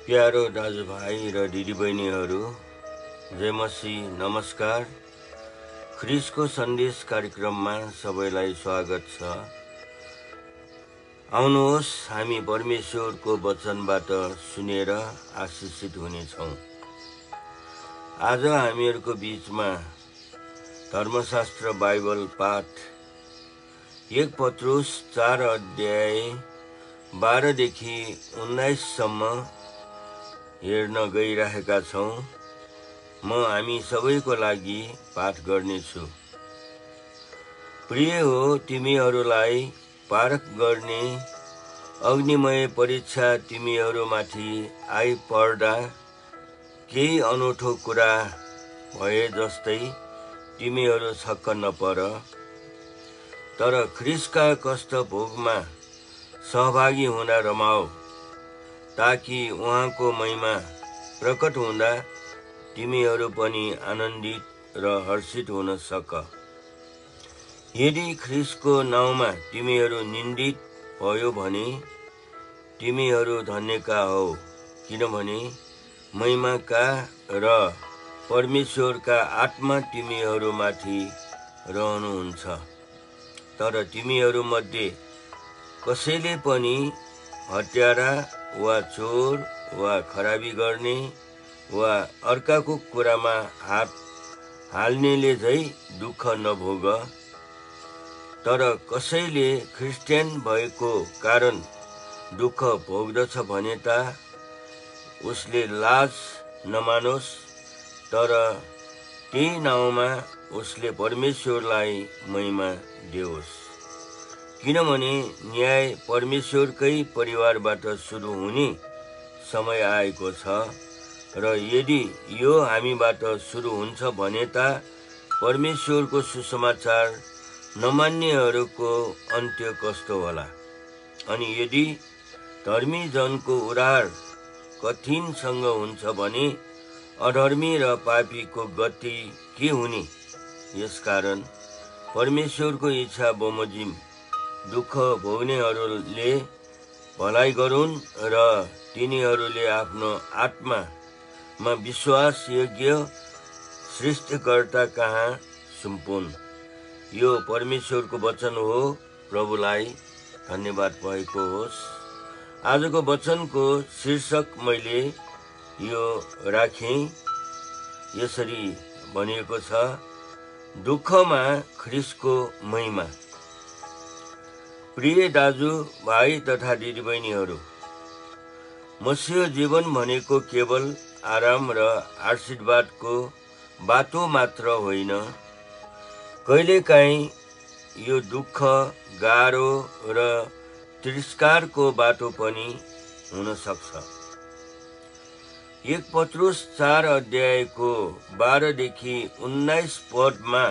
प्यारो दाजुभाइ र दिदीबहिनीहरू, जय मसीह, नमस्कार। ख्रिसको सन्देश कार्यक्रममा सबैलाई स्वागत छ। आउनुहोस् हामी परमेश्वरको वचनबाट सुनेर आशिषित हुनेछौँ। आज हामीहरूको बीचमा धर्मशास्त्र बाइबल पाठ 1 पत्रुस 4 अध्याय 12 देखि 19 सम्म हेर्न गइरहेका छौँ। म हामी सबैको लागि पाठ गर्नेछु। प्रिय हो, तिमीहरूलाई पारख गर्ने अग्निमय परीक्षा तिमीहरूमाथि आइपर्दा केही अनौठो कुरा भए जस्तै तिमीहरू छक्क नपर, तर ख्रिसका कष्ट भोगमा सहभागी हुन रमाऊ, ताकि उहाँको महिमा प्रकट हुँदा तिमीहरू पनि आनन्दित र हर्षित हुन सक। यदि ख्रिसको नाउँमा तिमीहरू निन्दित भयो भने तिमीहरू धन्यका हौ, किनभने महिमाका र परमेश्वरका आत्मा तिमीहरूमाथि रहनुहुन्छ। तर तिमीहरूमध्ये कसैले पनि हत्यारा वा चोर वा खराबी गर्ने वा अर्काको कुरामा हात हाल्नेले झै दुःख नभोग। तर कसैले क्रिस्चियन भएको कारण दुःख भोग्दछ भने त उसले लाज नमानोस्, तर त्यही नाउँमा उसले परमेश्वरलाई महिमा दियोस्। किनभने न्याय परमेश्वरकै परिवारबाट सुरु हुने समय आएको छ, र यदि यो हामीबाट सुरु हुन्छ भने त परमेश्वरको सुसमाचार नमान्नेहरूको अन्त्य कस्तो होला। अनि यदि धर्मी जनको उद्धार कठिनसँग हुन्छ भने अधर्मी र पापीको गति के हुने। यसकारण परमेश्वरको इच्छा बमोजिम दुःख भोग्नेहरूले भलाइ गरून् र तिनीहरूले आफ्नो आत्मामा विश्वास योग्य सृष्टिकर्ता कहाँ सुम्पुन्। यो परमेश्वरको वचन हो। प्रभुलाई धन्यवाद भएको होस्। आजको वचनको शीर्षक मैले यो राखेँ, यसरी भनिएको छ, दुःखमा ख्रिसको महिमा। प्रिय दाजु भाइ तथा दिदीबहिनीहरू, मसीह जीवन भनेको केवल आराम र आशीर्वादको बाटो मात्र होइन। कहिलेकाहीँ यो दुःख, गाह्रो र तिरस्कारको बाटो पनि हुन सक्छ। 1 पत्रुस 4 अध्यायको 12 देखि 19 पदमा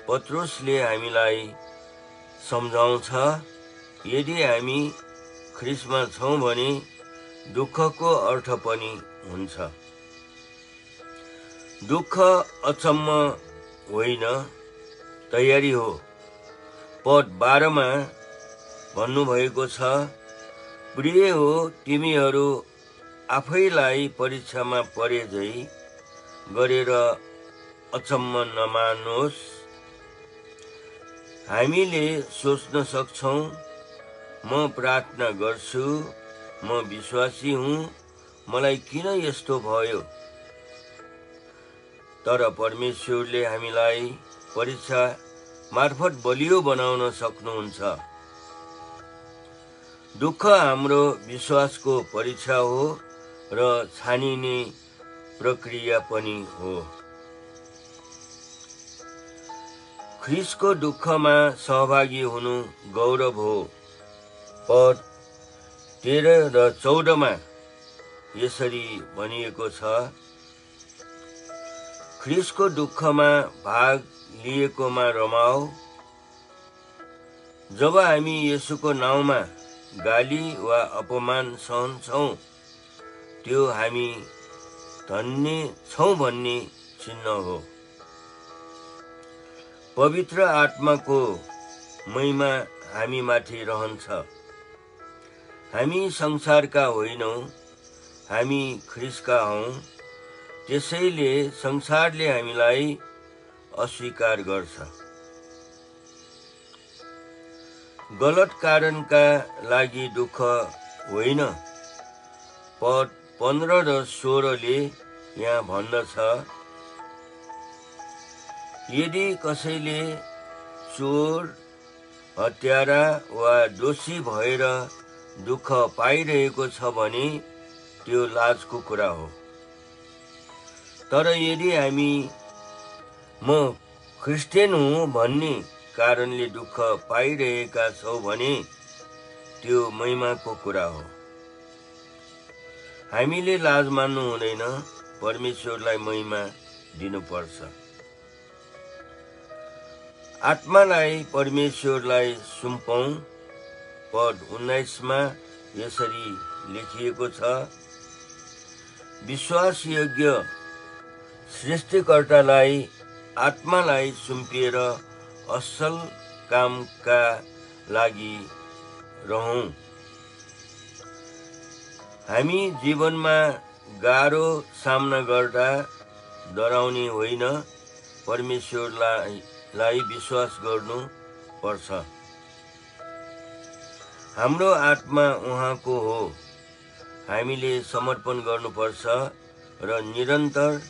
पत्रुसले हामीलाई सम्झाउँछ, यदि हामी ख्रिसमा छौँ भने दुःखको अर्थ पनि हुन्छ। दुःख अचम्म होइन, तयारी हो। पद 12 मा भन्नुभएको छ, प्रिय हो, तिमीहरू आफैलाई परीक्षामा परे झै गरेर अचम्म नमानोस्। हामीले सोच्न सक्छौँ, म प्रार्थना गर्छु, म विश्वासी हुँ, मलाई किन यस्तो भयो। तर परमेश्वरले हामीलाई परीक्षा मार्फत बलियो बनाउन सक्नुहुन्छ। दुःख हाम्रो विश्वासको परीक्षा हो र छानिने प्रक्रिया पनि हो। ख्रिसको दुःखमा सहभागी हुनु गौरव हो। पद 13 र 14 मा यसरी भनिएको छ, ख्रिसको दुःखमा भाग लिएकोमा रमाऊ। जब हामी येशूको नाउँमा गाली वा अपमान सहन्छौँ, त्यो हामी धन्य छौँ भन्ने चिन्ह हो। पवित्र आत्माको महिमा हामीमाथि रहन्छ। हामी संसारका होइनौँ, हामी ख्रीष्टका हौं, त्यसैले संसारले हामीलाई अस्वीकार गर्छ। गलत कारणका लागि दुःख होइन। पद 15 र 16ले यहाँ भन्दछ, यदि कसैले चोर, हत्यारा वा दोषी भएर दुःख पाइरहेको छ भने त्यो लाजको कुरा हो। तर यदि हामी म क्रिस्चियन हुँ भन्ने कारणले दुःख पाइरहेका छौँ भने त्यो महिमाको कुरा हो। हामीले लाज मान्नु हुँदैन, परमेश्वरलाई महिमा दिनुपर्छ। आत्मालाई परमेश्वरलाई सुम्पौं। पद 19मा यसरी लेखिएको छ, विश्वासयोग्य सृष्टिकर्तालाई आत्मालाई सुम्पिएर असल कामका लागि रहौं। हामी जीवनमा गाह्रो सामना गर्दा डराउने होइन, परमेश्वरलाई विश्वास गर्नु पर्छ। हाम्रो आत्मा उहाँको हो। हामीले समर्पण गर्नुपर्छ र निरन्तर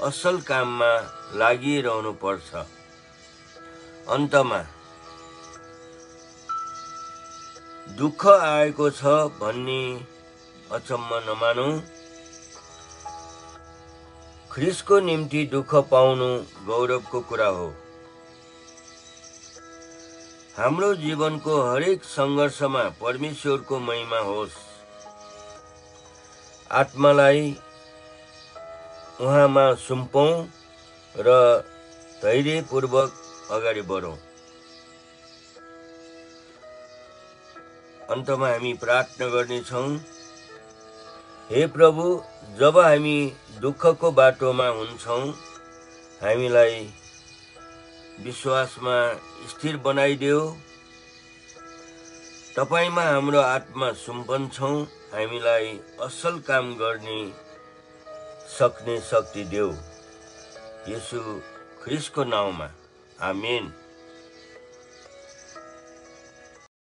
असल काममा लागिरहनु पर्छ। अन्तमा दुःख आएको छ भन्ने अचम्म नमानौं। ख्रीष्टको निम्ति दुःख पाउनु गौरवको कुरा हो। हाम्रो जीवनको हरेक सङ्घर्षमा परमेश्वरको महिमा होस्। आत्मालाई उहाँमा सुम्पौं र धैर्यपूर्वक अगाडि बढौं। अन्तमा हामी प्रार्थना गर्नेछौँ। हे प्रभु, जब हामी दुःखको बाटोमा हुन्छौँ, हामीलाई विश्वासमा स्थिर बनाइदेऊ। तपाईमा हाम्रो आत्मा सुम्पन्छौँ, हामीलाई असल काम गर्ने सक्ने शक्ति देऊ। येशू ख्रीष्टको नाउँमा, आमेन।